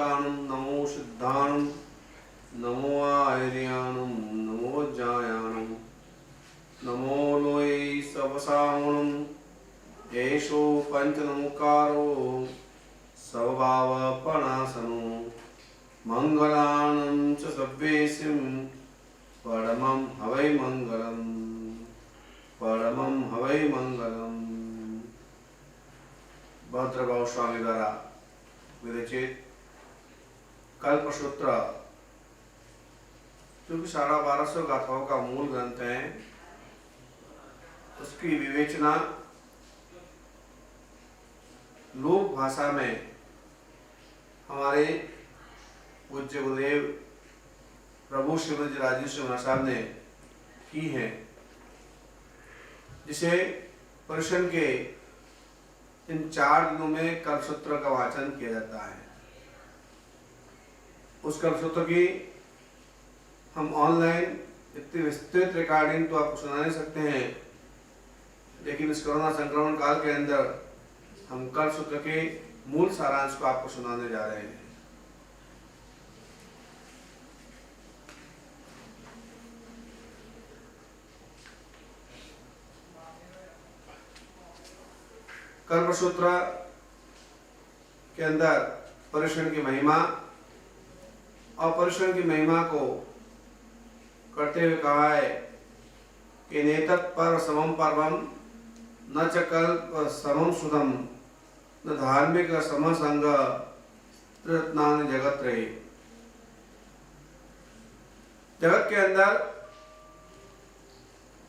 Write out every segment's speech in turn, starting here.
शांताणं नमो सिद्धाणं नमो आर्याणं नमो जायाणं नमो लोय सवसावणं एषो पंचनमुकारो स्वभावपणासनो मंगलानं च सव्येसिं परमं हवै मंगलम् परमं हवै मंगलम्। भद्रभाव स्वामी द्वारा विरचित कल्पसूत्र जो कि 1250 गाथाओं का मूल ग्रंथ है, उसकी विवेचना लोक भाषा में हमारे पूज्य गुरुदेव प्रभु श्रीमद राजेश्वर महाराज साहब ने की है, जिसे पर्शियन के इन 4 दिनों में कल्पसूत्र का वाचन किया जाता है। उस कल्पसूत्र की हम ऑनलाइन इतनी विस्तृत रिकॉर्डिंग तो आपको सुना नहीं सकते हैं, लेकिन इस कोरोना संक्रमण काल के अंदर हम कल्पसूत्र के मूल सारांश को आपको सुनाने जा रहे हैं। कल्पसूत्र के अंदर पर्युषण की महिमा और पर्युषण की महिमा को करते हुए कहा है कि नेतत् पर्व समम पर्वम न च कल्प समम सुधम न धार्मिक समसंग त्रिरत्नानि जगत रहे। जगत के अंदर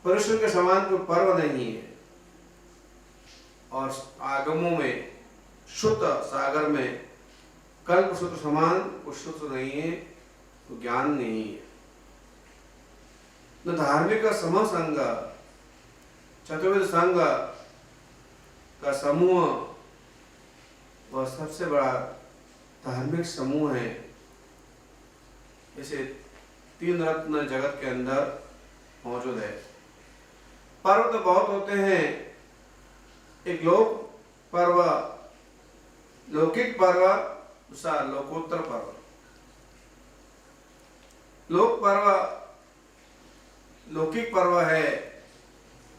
पर्युषण के समान कोई पर्व नहीं है, और आगमों में शुद्ध सागर में कल्पसूत्र समान कुछ शुद्ध नहीं है, तो ज्ञान नहीं है। न धार्मिक समसंग, चतुर्विध संघ का समूह वह सबसे बड़ा धार्मिक समूह है। इसे 3 रत्न जगत के अंदर मौजूद है। पर्व तो बहुत होते हैं, एक लोक पर्व, लौकिक पर्व, दूसरा लोकोत्तर पर्व। लोक पर्व लौकिक पर्व है,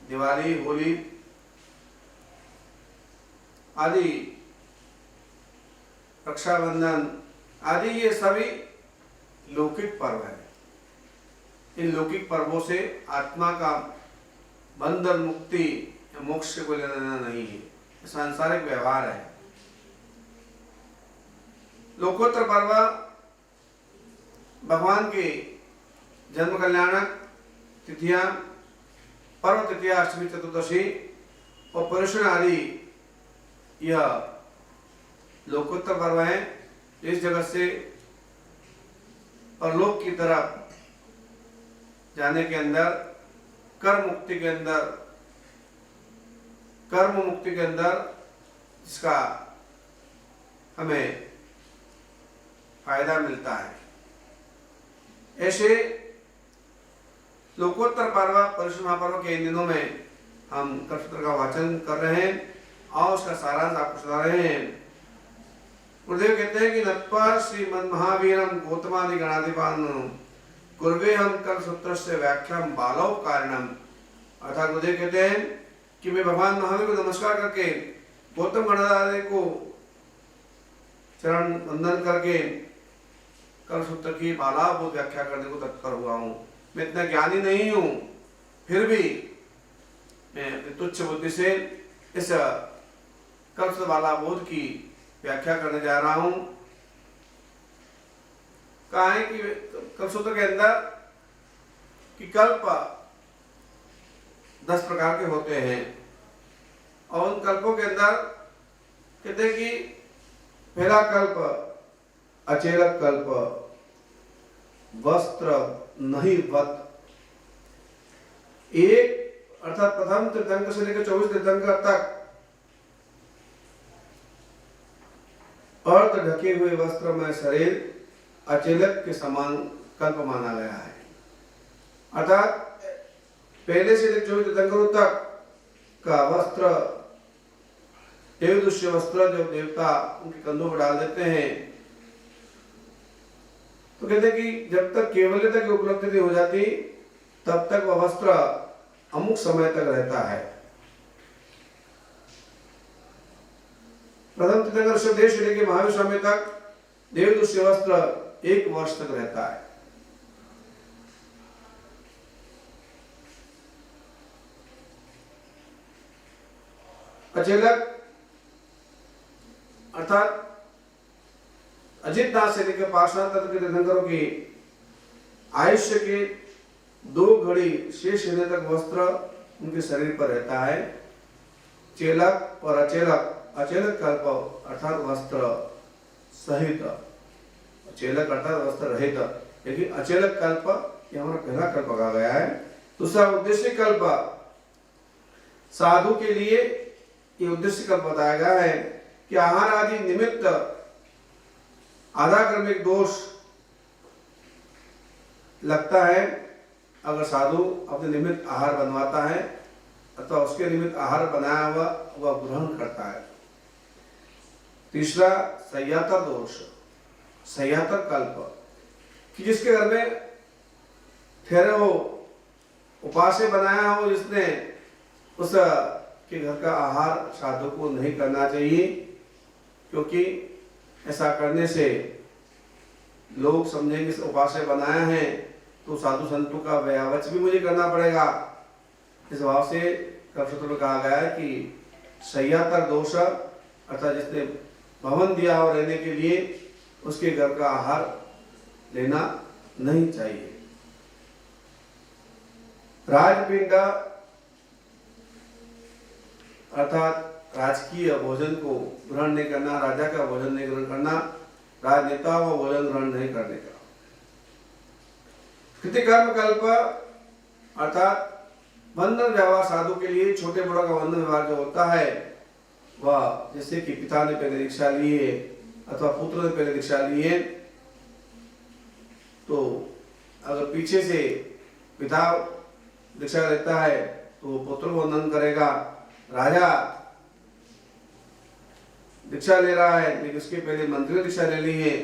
दिवाली, होली आदि, रक्षाबंधन आदि, ये सभी लौकिक पर्व है। इन लौकिक पर्वों से आत्मा का बंधन, मुक्ति, मोक्ष को लेना नहीं है, सांसारिक व्यवहार है। लोकोत्तर पर्व भगवान की जन्म कल्याणक तिथियां, पर्व तिथियां, अष्टमी, चतुर्दशी और पर्युषण आदि, यह लोकोत्तर पर्व है। इस जगत से परलोक की तरफ जाने के अंदर, कर्म मुक्ति के अंदर इसका हमें फायदा मिलता है। ऐसे लोकोत्तर पर्व, पर्युषण महापर्व के इन दिनों में हम कल्पसूत्र का वाचन कर रहे हैं और उसका सारांश आपको सुना रहे हैं। गुरुदेव कहते हैं कि नत्वा श्रीमद महावीरम गौतमादि गणाधिपानं कुर्वे हम कल्पसूत्रस्य व्याख्याम बालव कारणम। अर्थात गुरुदेव कहते हैं कि मैं भगवान महावीर को नमस्कार करके, गौतम गणाधि को चरण वंदन करके कल्पसूत्र की बालाभूत व्याख्या करने को तत्पर हुआ हूँ। मैं इतना ज्ञानी नहीं हूँ, फिर भी मैं तुच्छ बुद्धि से इस कल्पसूत्र बालाभूत की व्याख्या करने जा रहा हूँ। कहा है कि कल्पसूत्र के अंदर कि कल्प 10 प्रकार के होते हैं, और उन कल्पों के अंदर कहते हैं कि पहला कल्प अचेलक कल्प, वस्त्र नहीं वत। एक अर्थात प्रथम तीर्थंकर से लेकर 24 तीर्थंकर तक अर्ध ढके हुए वस्त्र में शरीर अचेलक के समान कल्प माना गया है। अर्थात पहले से लेकर 24 तीर्थंकरों तक का वस्त्र, देवदुष्य वस्त्र जो देवता उनके कंधों पर डाल देते हैं, तो कहते हैं कि जब तक केवल्यता की उपलब्धि नहीं हो जाती तब तक वह वस्त्र अमुक समय तक रहता है। प्रथम तीर्थंकर ऋषभदेव से लेकर महावीर स्वामी तक देवदूष्य वस्त्र 1 वर्ष तक रहता है। अचेलक अर्थात अजितनाथ से लेकर पार्श्वनाथ तक के तीर्थंकरों की आयुष्य के 2 घड़ी शेष रहने तक वस्त्र उनके शरीर पर रहता है। चेलक और अचेलक, अचेलक कल्प अर्थात वस्त्र सहित, चेलक अर्थात वस्त्र रहित, लेकिन अचेलक कल्प ये हमारा पहला कल्प कहा गया है। दूसरा उद्देश्य कल्प, साधु के लिए ये उद्देश्य कल्प बताया गया है कि आहार आदि निमित्त आधाक्रमिक दोष लगता है। अगर साधु अपने निमित्त आहार बनवाता है अथवा उसके निमित्त आहार बनाया हुआ वह ग्रहण करता है। तीसरा सह्यातर दोष, सह्यातर कल्प कि जिसके घर में ठहरे हो उपास्य बनाया हो, जिसने उस के घर का आहार साधु को नहीं करना चाहिए, क्योंकि ऐसा करने से लोग समझेंगे इस उपास्य बनाया है तो साधु संतों का व्यावच भी मुझे करना पड़ेगा। इस भाव से कल्पसूत्र में कहा गया है कि सह्यातर दोष अर्थात जिसने भवन दिया हो रहने के लिए उसके घर का आहार लेना नहीं चाहिए। राजपिंड अर्थात राजकीय भोजन को ग्रहण नहीं करना, राजा का भोजन नहीं ग्रहण करना, राजनेता का भोजन ग्रहण नहीं करने का। कृतिकर्म कल्प अर्थात बंधन व्यवहार, साधु के लिए छोटे बड़ों का बंधन व्यवहार जो होता है वह जैसे कि पिता ने पहले दीक्षा लिए अथवा पुत्र ने पहले दीक्षा लिए, तो अगर पीछे से पिता दीक्षा लेता है तो पुत्र को वंदन करेगा। राजा दीक्षा ले रहा है लेकिन उसके पहले मंत्री ने दीक्षा ले ली है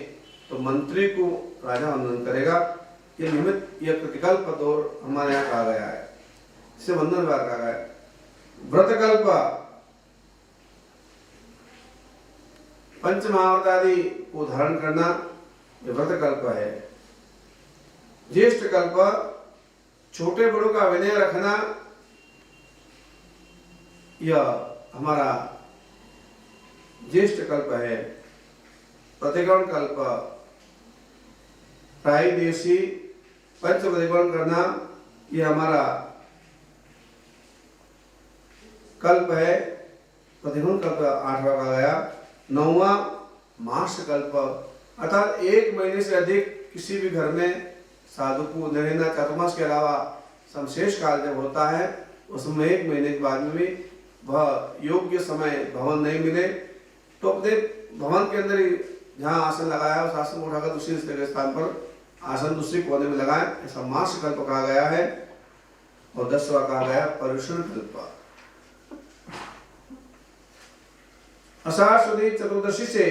तो मंत्री को राजा वंदन करेगा। ये निमित्त यह प्रतिकल्प दौर हमारे यहाँ कहा गया है, इसे वंदन व्यवहार कहा गया है। व्रतकल्प पंचमहाव्रत आदि को धारण करना यह व्रतकल्प है। ज्येष्ठ कल्प छोटे बड़ों का विनय रखना, यह हमारा ज्येष्ठ कल्प है। प्रतिगमन कल्प प्रायदेशी पंच प्रतिगमन करना, यह हमारा कल्प है। प्रतिगमन कल्प 8वां कहा गया। 9वां मास कल्प अर्थात 1 महीने से अधिक किसी भी घर में साधु को न रहना। चातुर्मास के अलावा समशेष काल जब होता है उसमें 1 महीने के बाद में भी वह योग्य समय भवन नहीं मिले तो अपने भवन के अंदर ही जहाँ आसन लगाया उस आसन को उठाकर दूसरे स्थान पर आसन दूसरे कोने में लगाए, ऐसा मास कल्प कहा गया है। और 10वां कहा गया पर्युषण कल्प। आषाढ़ शुद्ध चतुर्दशी से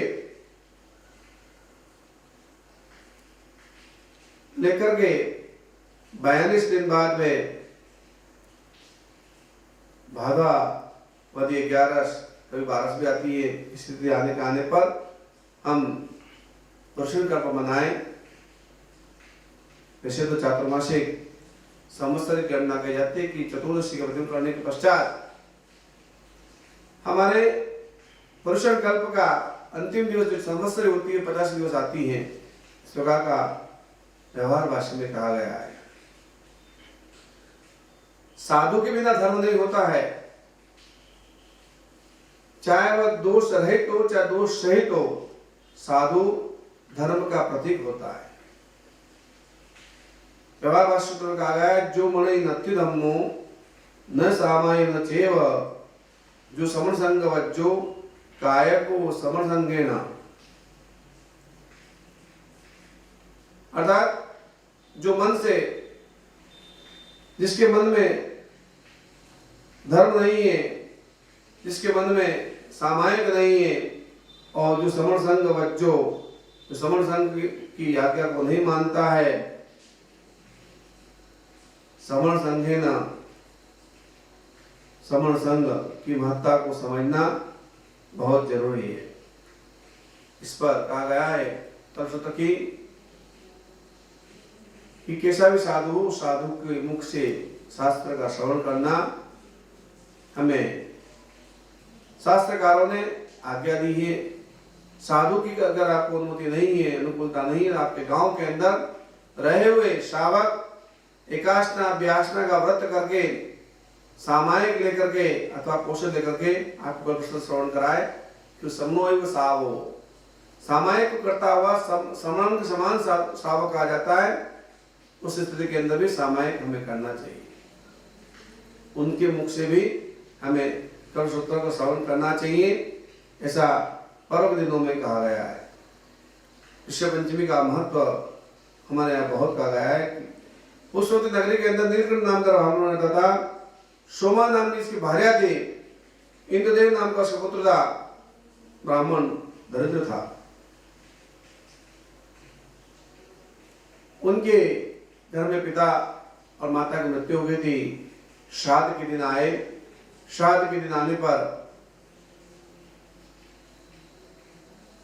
लेकर के 42 दिन बाद में भादवावदी 11 कभी 12 भी आती है, स्थिति आने के आने पर हम पर्युषण कल्प मनाएं। वैसे तो चातुर्मासिक संवत्सर की गणना की जाती है कि चतुर्दशी का व्रत करने के पश्चात हमारे पर्युषण कल्प का अंतिम दिवस जो संवत्सर होती है 50 दिवस आती है। इस प्रकार का व्यवहार भाषा में कहा गया है। साधु के बिना धर्म नहीं होता है, चाहे वह दोष रहित हो चाहे दोष सहित हो, साधु धर्म का प्रतीक होता है। व्यवहार भाष्य में कहा गया है जो मणि नत्ति धम्मो न सामाय न चेव, जो समण संग वज्जो कायको समण संगेन। अर्थात जो मन से, जिसके मन में धर्म नहीं है, जिसके मन में सामायिक नहीं है, और जो समण संग वज्जो, जो समण संग की आज्ञा को नहीं मानता है, समण संघेन, समण संघ की महत्ता को समझना बहुत जरूरी है। इस पर कहा गया है तत्व कि कैसा भी साधु के मुख से शास्त्र का श्रवण करना हमें शास्त्रकारों ने आज्ञा दी है। साधु की अगर आपको अनुमति नहीं है, अनुकूलता नहीं है, आपके गांव के अंदर रहे हुए शावक एकाशना व्यासना का व्रत करके सामायिक लेकर के अथवा पोषण लेकर के आपको कृष्ण श्रवण कराए कि समन्वय सावो, सामायिक को करता हुआ समरण के समान सावक आ जाता है। उस स्थिति के अंदर भी सामायिक हमें करना चाहिए। उनके मुख से भी हमें कल्पसूत्र का श्रवण करना चाहिए, ऐसा पर्व के दिनों में कहा गया है। ऋषभ पंचमी का महत्व हमारे यहाँ बहुत कहा गया है। पुष्पवती नगरी के अंदर नीलकंठ नाम का ब्राह्मण रहता था। सोमा नाम की इसकी भार्या थी। इंद्रदेव नाम का सुपुत्र था। ब्राह्मण दरिद्र था। उनके घर में पिता और माता की मृत्यु हो गई थी। श्राद्ध के दिन आए। श्राद्ध के दिन आने पर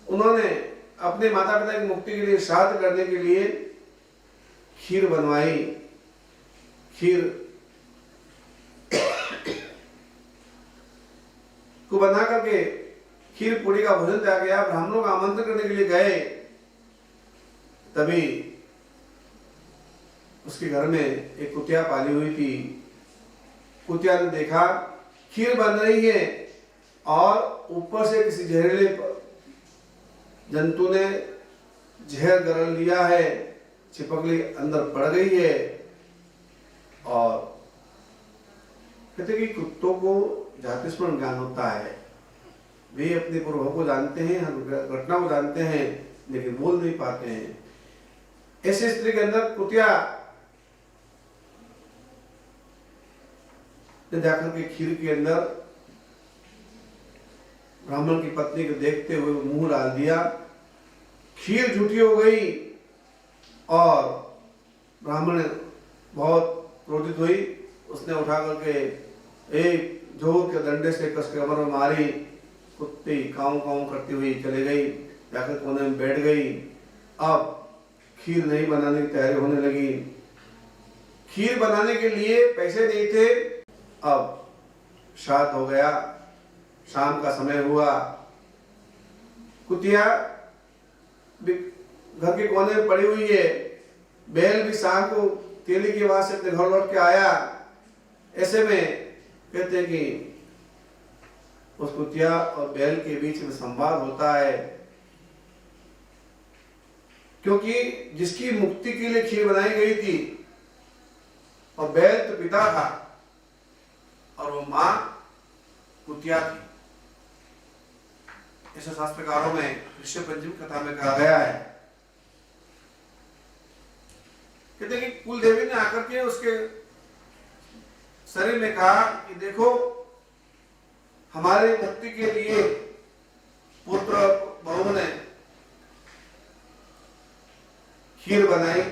उन्होंने अपने माता पिता की मुक्ति के लिए श्राद्ध करने के लिए खीर बनवाई। खीर को बना करके खीर पूरी का भोजन दिया गया। ब्राह्मणों का आमंत्रण करने के लिए गए, तभी उसके घर में एक कुतिया पाली हुई थी। कुतिया ने देखा खीर बन रही है और ऊपर से किसी जहरीले जंतु ने जहर गरल लिया है, चिपकली अंदर पड़ गई है। और कहते कि कुत्तों को जाति स्मरण ज्ञान होता है, वे अपने पूर्वों को जानते हैं, घटना को जानते हैं, लेकिन बोल नहीं पाते हैं। ऐसी स्थिति के अंदर कुतिया ने जाकर के खीर के अंदर ब्राह्मण की पत्नी को देखते हुए मुंह डाल दिया। खीर झूठी हो गई और ब्राह्मण बहुत क्रोधित हुई। उसने उठा करके एक जोर के डंडे से कस के कमर में मारी। कुत्ती काऊ काऊ करती हुई चली गई, जाकर कोने में बैठ गई। अब खीर नहीं बनाने की तैयारी होने लगी। खीर बनाने के लिए पैसे नहीं थे। अब श्राद्ध हो गया, शाम का समय हुआ। कुतिया घर के कोने में पड़ी हुई है। बैल भी शाम को तेली की आवाज से अपने घर लौट के आया। ऐसे में कहते हैं कि उस कुतिया और बैल के बीच में संवाद होता है, क्योंकि जिसकी मुक्ति के लिए खीर बनाई गई थी और बैल तो पिता था और वो मां कुतिया थी। ऐसा शास्त्रकारों में ऋषभ पंचमी कथा में कहा गया है। कहते कि कुल देवी ने आकर के उसके शरीर में कहा कि देखो, हमारे मुक्ति के लिए पुत्र बहू ने खीर बनाई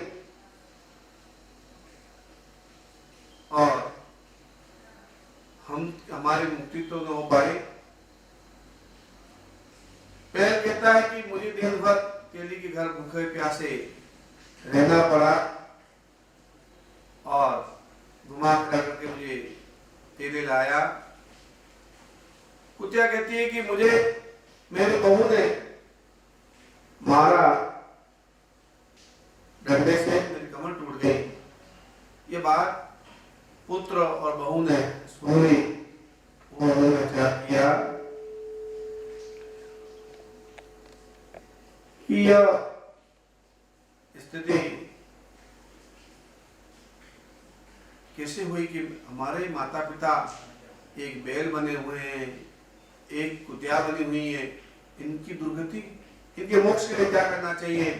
और हमारी मुक्ति तो न हो पाई। पैर कहता है कि मुझे दिन भर तेली के घर भूखे प्यासे रहना पड़ा और घुमा फिरा करके मुझे तेले लाया। कुतिया कहती है कि मुझे मेरी बहू ने मारा डंडे से, मेरी कमर टूट गई। ये बात पुत्र और बहू ने सुनी। उन्होंने क्या किया कि यह स्थिति कैसे हुई कि हमारे माता पिता एक बैल बने हुए हैं, एक कुतिया बनी हुई है, इनकी दुर्गति, इनके मोक्ष के लिए क्या करना चाहिए।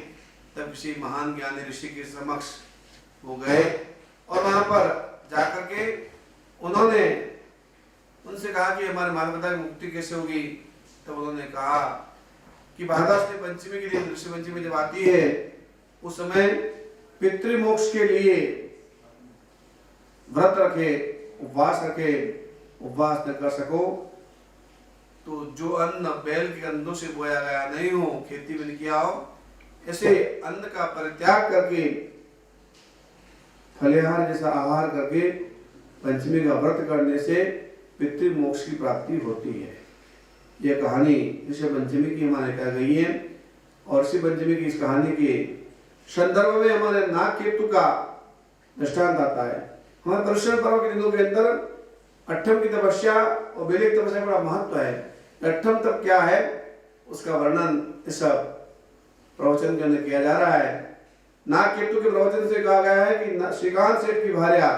तब किसी महान ज्ञानी ऋषि के समक्ष वो गए और वहां पर जाकर के उन्होंने उनसे कहा कि हमारे माता पिता की मुक्ति कैसे होगी। तब उन्होंने कहा कि भाद्रपद पंचमी के दिन ऋषि पंचमी जब आती है उस समय पितृमोक्ष के लिए व्रत रखे, उपवास रखे, उपवास न कर सको तो जो अन्न बैल के कंधों से बोया गया नहीं हो, खेती में नहीं किया हो, ऐसे अन्न का परित्याग करके फलिहार जैसा आहार करके पंचमी का व्रत करने से पितृमोक्ष की प्राप्ति होती है। यह कहानी ऋषि पंचमी की हमारे कह गई है। और ऋषि पंचमी की इस कहानी के संदर्भ में हमारे नागकेतु का दृष्टांत आता है। हमारे पर्युषण पर्व के दिनों के अंदर अट्ठम की तपस्या और बेले की तपस्या का बड़ा महत्व है। अट्ठम तप क्या है उसका वर्णन इस प्रवचन के अंदर किया जा रहा है। नागकेतु के प्रवचन से कहा गया है कि श्रीकांत सेठ की भार्या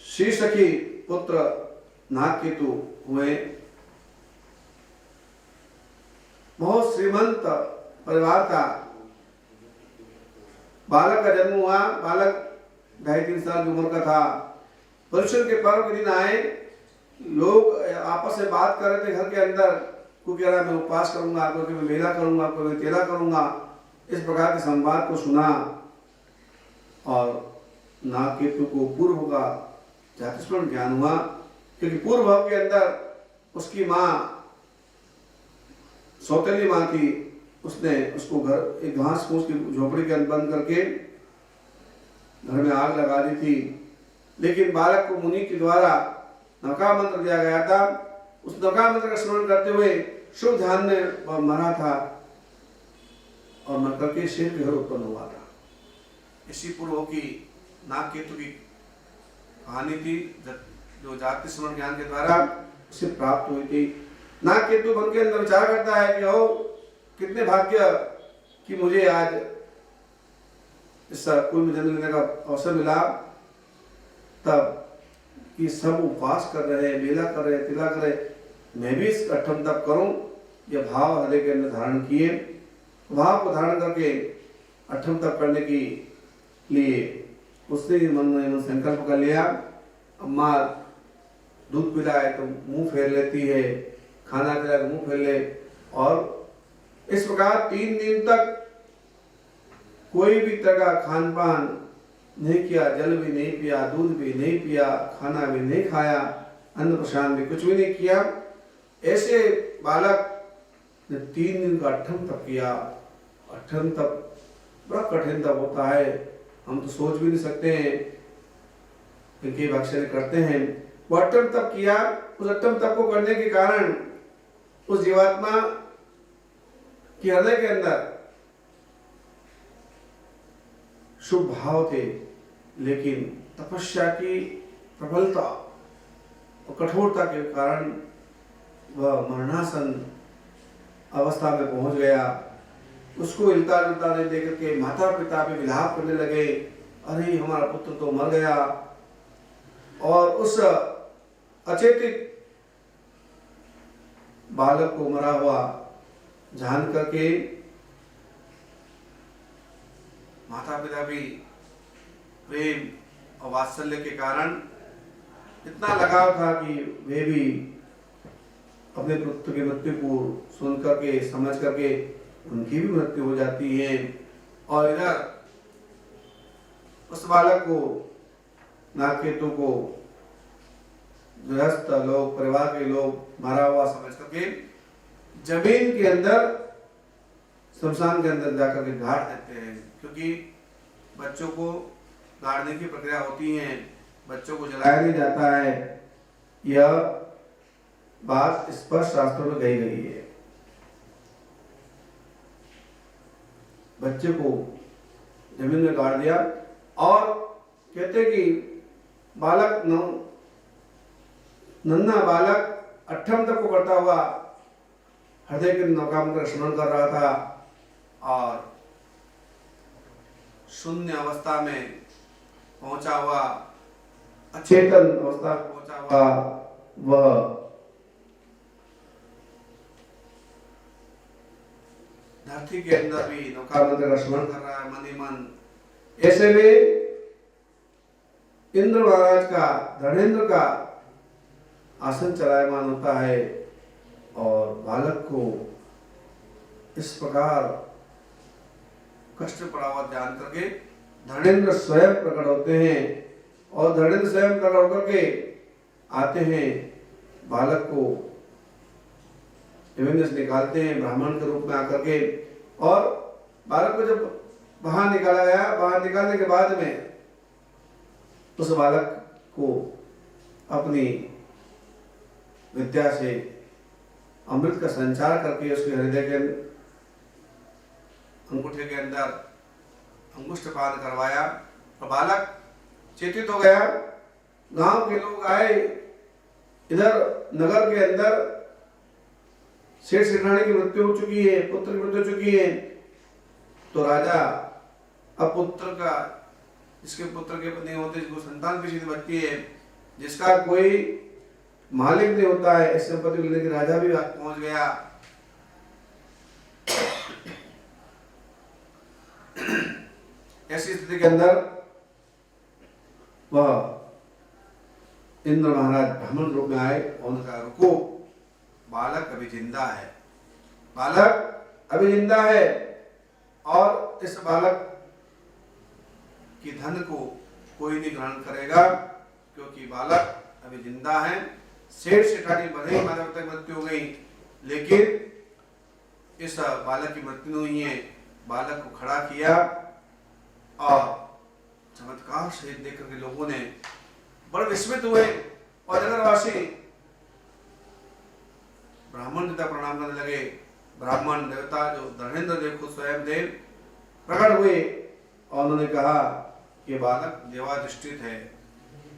श्री सखी पुत्र नागकेतु हुए। बहुत श्रीमंत परिवार था। बालक का जन्म हुआ, बालक 2.5-3 साल की उम्र का था। पर्युषण के पर्व के दिन आए, लोग आपस में बात कर रहे थे घर के अंदर। कोई कह रहा मैं उपवास करूंगा, कोई मैं मेला करूंगा, कोई मैं तेला करूंगा। इस प्रकार के संवाद को सुना और नागकेतु को पूर्व का जातिस्मरण ज्ञान हुआ, क्योंकि पूर्व भाव के अंदर उसकी माँ सौतेली माँ थी। उसने उसको घर एक घास फूस की झोपड़ी के अंदर बंद करके घर में आग लगा दी थी। लेकिन बालक को मुनि के द्वारा नौका मंत्र दिया गया था। उस नौका मंत्र का स्मरण करते हुए शुभ ध्यान में वह मरा था और मर करके शेर के घर उत्पन्न हुआ था। इसी पूर्व की नागकेतु की कहानी थी जो जाति स्मरण ज्ञान के द्वारा उसे प्राप्त हुई थी। नागकेतु मन के अंदर विचार करता है कि ओ कितने भाग्य कि मुझे आज इस कुल में जन्म लेने का अवसर मिला। तब ये सब उपवास कर रहे हैं, मेला कर रहे हैं, तिला कर रहे हैं, मैं भी इस अट्ठम तप करूं। यह भाव हृदय के अंदर धारण किए। भाव को धारण करके अट्ठम तप करने के लिए उसने मन में संकल्प कर लिया। अम्मा दूध पिलाए तो मुंह फेर लेती है, खाना खिलाए तो मुंह फेर ले। और इस प्रकार 3 दिन तक कोई भी तरह का खान पान नहीं किया, जल भी नहीं पिया, दूध भी नहीं पिया, खाना भी नहीं खाया, अन्न प्रसाद भी कुछ भी नहीं किया। ऐसे बालक ने 3 दिन का अट्ठम तप किया। अट्ठम तप बड़ा कठिन तप होता है, हम तो सोच भी नहीं सकते हैं, इनके भक्ष्य करते हैं। वो अट्ठम तप किया। उस अट्ठम तप को करने के कारण उस जीवात्मा के हृदय के अंदर शुभ भाव थे, लेकिन तपस्या की प्रबलता और कठोरता के कारण वह मरणासन अवस्था में पहुंच गया। उसको हिलता डुलता नहीं देख के माता पिता भी विलाप करने लगे, अरे हमारा पुत्र तो मर गया। और उस अचेतित बालक को मरा हुआ जान करके माता पिता भी प्रेम और वात्सल्य के कारण इतना लगाव था कि वे भी अपने पुत्र की मृत्यु को सुन करके समझ करके उनकी भी मृत्यु हो जाती है। और इधर उस बालक को नागकेतु को गृहस्थ लोग, परिवार के लोग मारा हुआ समझ करके जमीन के अंदर, शमशान के अंदर जाकर के गाड़ देते हैं। क्योंकि बच्चों को गाड़ने की प्रक्रिया होती है, बच्चों को जलाया नहीं जाता है। यह बात स्पष्ट शास्त्रों में कही गई है। बच्चे को जमीन में गाड़ दिया और कहते कि बालक नन्हा बालक अट्ठम तक को करता हुआ हृदय के नौका मंत्र स्मरण कर रहा था और शून्य अवस्था में पहुंचा हुआ, अचेतन अवस्था में पहुंचा हुआ वह धरती के अंदर भी नौका मंत्र का स्मरण कर रहा है मन ही मन। ऐसे में इंद्र महाराज का, धर्मेंद्र का आसन चलायमान होता है और बालक को इस प्रकार कष्ट पड़ा हुआ जान करके धर्मेंद्र स्वयं प्रकट होते हैं और धर्मेंद्र स्वयं प्रकट होकर के आते हैं, बालक को से निकालते हैं ब्राह्मण के रूप में आकर के। और बालक को जब बाहर निकाला गया, बाहर निकालने के बाद में उस बालक को अपनी विद्या से अमृत का संचार करके उसके हृदय के अंगूठे के अंदर अंगुष्ठ पान करवाया और बालक चेतित हो गया। गांव के लोग आए, इधर नगर के अंदर सेठ सेठानी की मृत्यु हो चुकी है, पुत्र की मृत्यु हो चुकी है। तो राजा अब पुत्र का, जिसके पुत्र के नहीं होते, जिसको संतान की बचती है, जिसका कोई मालिक नहीं होता है, ऐसे संपत्ति लेने के राजा भी पहुंच गया। ऐसी स्थिति के अंदर वह इंद्र महाराज ब्राह्मण रूप में आए और उनका रुको, बालक अभी जिंदा है, बालक अभी जिंदा है और इस बालक की धन को कोई नहीं ग्रहण करेगा क्योंकि बालक अभी जिंदा है। सेठ सेठानी भले ही मानव तक मृत्यु हो गई, लेकिन इस बालक की मृत्यु नहीं हुई है। बालक को खड़ा किया और चमत्कार से देख करके लोगों ने बड़े विस्मित हुए और नगरवासी ब्राह्मण देवता प्रणाम करने लगे। ब्राह्मण देवता जो धर्मेंद्र देव खुद स्वयं देव प्रकट हुए और उन्होंने कहा कि बालक देवाधिष्ठित है,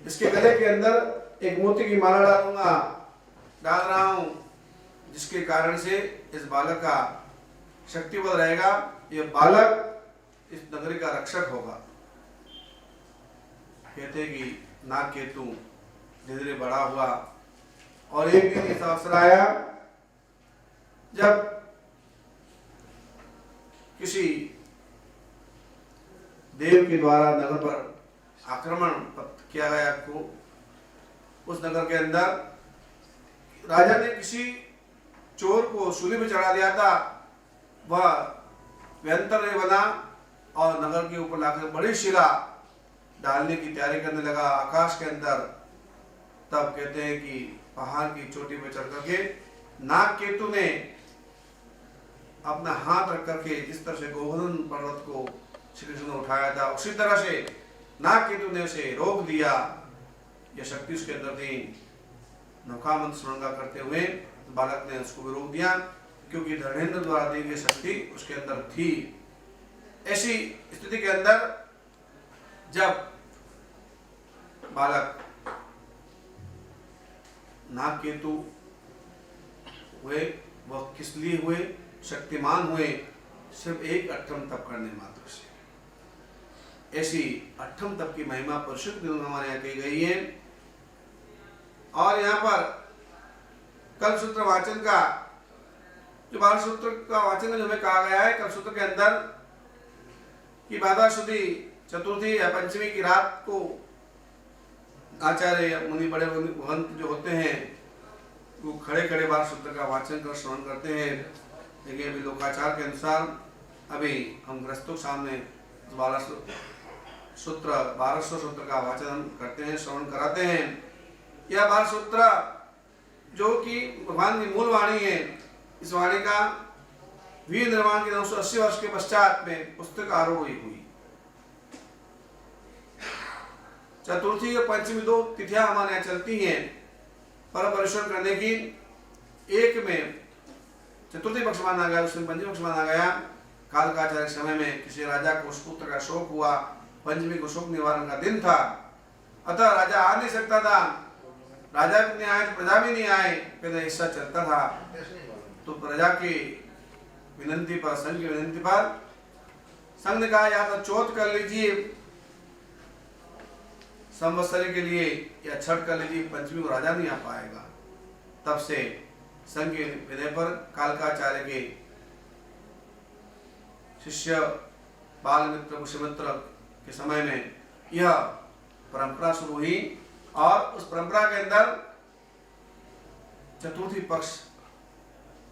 इसके गले के अंदर एक मोती की माला डाल रहा हूं, जिसके कारण से इस बालक का शक्ति बल रहेगा, ये बालक इस नगरी का रक्षक होगा। कहते कि नाग केतु धीरे धीरे बड़ा हुआ और एक दिन ऐसा अवसर आया जब किसी देव के द्वारा नगर पर आक्रमण किया गया को उस नगर के अंदर राजा ने किसी चोर को सूली में चढ़ा दिया था। वह व्यंतर नहीं बना और नगर के ऊपर लाकर बड़ी शिला डालने की तैयारी करने लगा आकाश के अंदर। तब कहते हैं कि पहाड़ की चोटी पर चढ़ करके नाग केतु ने अपना हाथ रख करके जिस तरह से गोवर्धन पर्वत को श्री कृष्ण ने उठाया था, उसी तरह से नाग केतु ने उसे रोक दिया। यह शक्ति उसके अंदर थी। नौकामंत्र श्रृंगार करते हुए बालक ने उसको भी रोक दिया क्योंकि धर्मेंद्र द्वारा दी गई शक्ति उसके अंदर थी। ऐसी स्थिति के अंदर जब बालक नाग केतु हुए, वह किस लिए हुए? शक्तिमान हुए सिर्फ एक अट्ठम तप करने मात्र से। ऐसी अट्ठम तप की महिमा परिषद दिनों में हमारे यहाँ कही गई है। और यहाँ पर कल्पसूत्र वाचन का जो 12 सूत्र का वाचन जो हमें कहा गया है, कल्पसूत्र के अंदर कि बाधा शुद्धि चतुर्थी या पंचमी की रात को आचार्य मुनि बड़े महंत जो होते हैं वो खड़े खड़े 12 सूत्र का वाचन कर श्रवण करते हैं। लेकिन अभी लोकाचार के अनुसार अभी हम ग्रस्तों के सामने 1200 सूत्र का वाचन करते हैं, श्रवण कराते हैं। यह 12 सूत्र जो कि भगवान की मूल वाणी है, इस वाणी का वीर निर्माण के 980 वर्ष के पश्चात में पुस्तक आरूढ़ हुई। चतुर्थी और पंचमी 2 तिथियां हमारे यहाँ चलती हैं पर परिश्रम करने की। एक में चतुर्थी पक्ष माना गया, उसमें पंचमी पक्ष माना गया। काल का आचार्य समय में किसी राजा को उस पुत्र का शोक हुआ, पंचमी को शोक निवारण का दिन था, अतः राजा आ नहीं सकता था। राजा भी नहीं आए तो प्रजा भी नहीं आए, पहले हिस्सा चलता था। तो प्रजा की विनंती पर, संघ की विनंती पर संघ ने कहा या तो चौथ कर लीजिए संवत्सरी के लिए या छठ कर लीजिए, पंचमी को राजा नहीं आ पाएगा। तब से संघ के विनय पर कालकाचार्य के शिष्य बालमित्र पुष्यमित्र के समय में यह परंपरा शुरू हुई और उस परंपरा के अंदर चतुर्थी पक्ष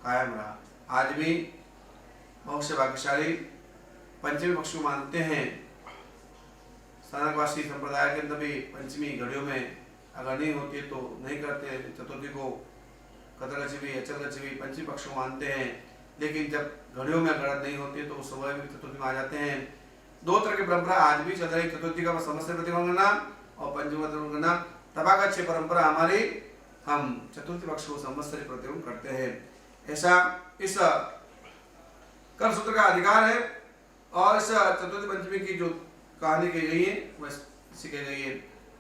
कायम रहा। आज भी बहुत से भाग्यशाली पंचमी पक्ष को मानते हैं। स्थानकवासी संप्रदाय के अंदर भी पंचमी घड़ियों में अगर नहीं होती है तो नहीं करते। चतुर्थी को कतरगच्छवी अचलगच्छवी पंचमी पक्ष को मानते हैं, लेकिन जब घड़ियों में गणत नहीं होती है तो उस समय भी चतुर्थी में आ जाते हैं। दो तरह की परंपरा आज भी चल रही, चतुर्थी का संवत्सर प्रतिक्रमण करना और पंचमी प्रतिक्रमण करना। तथागत परंपरा हमारी, हम चतुर्थी पक्ष को संवत्सर प्रतिक्रमण करते हैं। ऐसा इस कर सूत्र का अधिकार है। और इस चतुर्थी पंचमी की जो कहानी कही गई है वह सीखी गई है।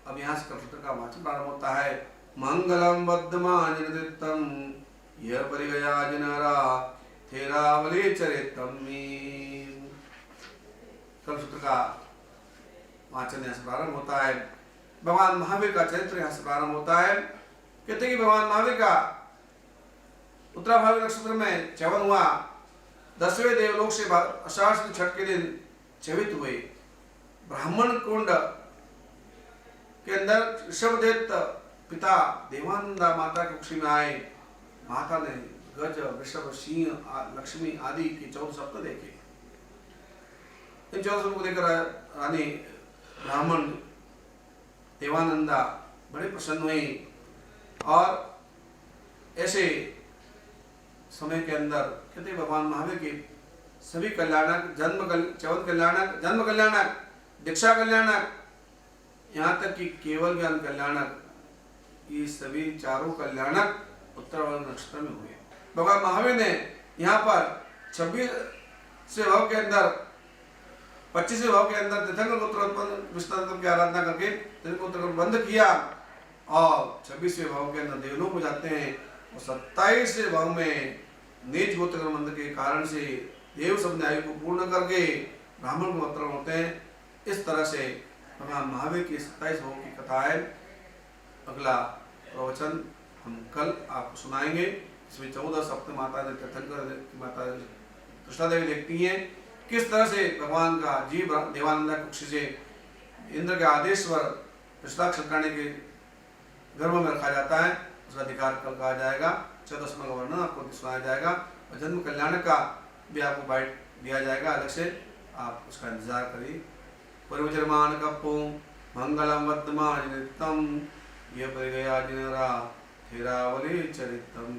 अब यहाँ से कर सूत्र का वाचन प्रारंभ होता है। मंगलम बद्धमानिर्दितम यह परिगया जनरा थेरावली चरितम। कर सूत्र का वाचन यहाँ से प्रारंभ होता है। भगवान महावीर का चरित्र यहाँ से प्रारंभ होता है। कहते हैं कि भगवान महावीर का उत्तराभावी नक्षत्र में च्यवन हुआ। 10वें देवलोक से आषाढ़ शुक्ल छठ के दिन च्यवित हुए। ब्राह्मण कुंड के अंदर ऋषभदेव पिता देवानंदा माता की कुक्षी में आए। माता ने गज, वृषभ, सिंह, लक्ष्मी आदि के 14 सप्त देखे। इन 14 सप्तों को देखकर रानी ब्राह्मण देवानंदा बड़े प्रसन्न हुई और ऐसे समय के अंदर कहते भगवान महावीर के सभी कल्याणक, च्यवन कल्याणक, जन्म कल्याणक, दीक्षा कल्याणक, यहाँ तक कि केवल ज्ञान कल्याणक, ये सभी चारों कल्याणक उत्तराभावी नक्षत्र में हुए। भगवान महावीर ने यहाँ पर 26वें भाव के अंदर 25वें भाव के अंदर तीर्थंकर गोत्र उत्पन्न विष्णु तत्व की आराधना करके तीर्थंकर गोत्र को बंद किया और 26वें भाव के अंदर देवलोक हो जाते हैं। और 27वें भाव में नीच गोत्र मंत्र के कारण से देव सब न्याय को पूर्ण करके ब्राह्मण को अवतरण होते हैं। इस तरह से भगवान महावीर की 27 भाव की कथा है। अगला प्रवचन हम कल आपको सुनाएंगे। इसमें 14 सप्त माता ने तीर्थंकर की माता कृष्णा देवी देखती हैं किस तरह से भगवान का जीव देवानंदा कुक्षी से इंद्र के आदेश पर हस्ताक्षर करने के गर्भ में रखा जाता है। उसका अधिकार कल कहा जाएगा। 14 का वर्णन आपको सुनाया जाएगा और जन्म कल्याण का भी आपको बाइट दिया जाएगा अलग से, आप उसका इंतजार करिए। परिवचरमान कपो मंगलम वर्तमान नित्यम यह परिगया जिनरा थेरावली चरितम।